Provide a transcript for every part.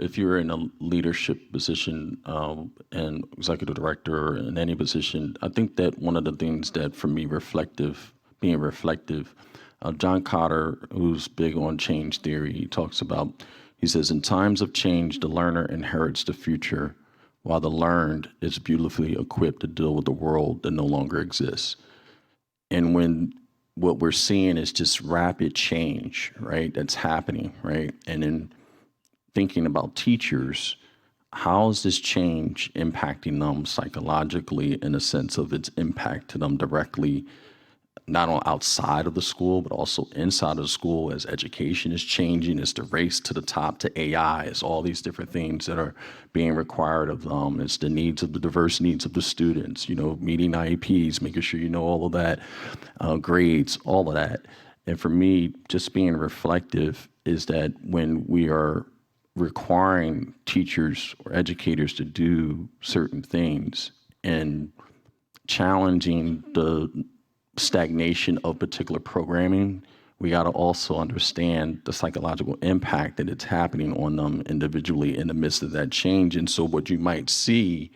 if you're in a leadership position and executive director in any position, I think that one of the things that for me being reflective, John Cotter, who's big on change theory, he says, in times of change, the learner inherits the future, while the learned is beautifully equipped to deal with the world that no longer exists. And when what we're seeing is just rapid change, right, that's happening, right? And in thinking about teachers, how is this change impacting them psychologically in a sense of its impact to them directly, not only outside of the school, but also inside of the school as education is changing, as the race to the top to AI, as all these different things that are being required of them. It's the needs of the diverse needs of the students, meeting IEPs, making sure you know all of that, grades, all of that. And for me, just being reflective is that when we are requiring teachers or educators to do certain things and challenging the stagnation of particular programming, we got to also understand the psychological impact that it's happening on them individually in the midst of that change. And so what you might see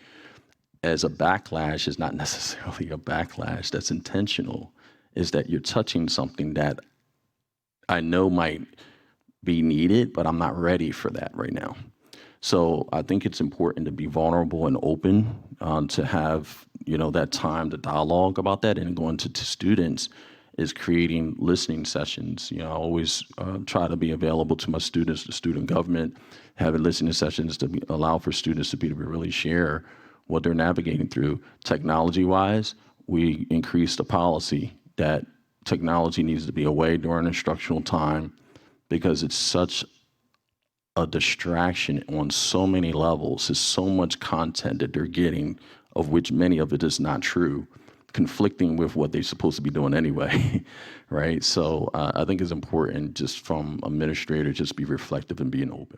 as a backlash is not necessarily a backlash that's intentional, is that you're touching something that I know might be needed, but I'm not ready for that right now. So I think it's important to be vulnerable and open, to have that time to dialogue about that, and going to students is creating listening sessions. I always try to be available to my students, the student government, having listening sessions to allow for students to really share what they're navigating through. Technology-wise, we increased the policy that technology needs to be away during instructional time, because it's such a distraction on so many levels. There's so much content that they're getting, of which many of it is not true, conflicting with what they're supposed to be doing anyway, right? So I think it's important just from administrator, just be reflective and being open.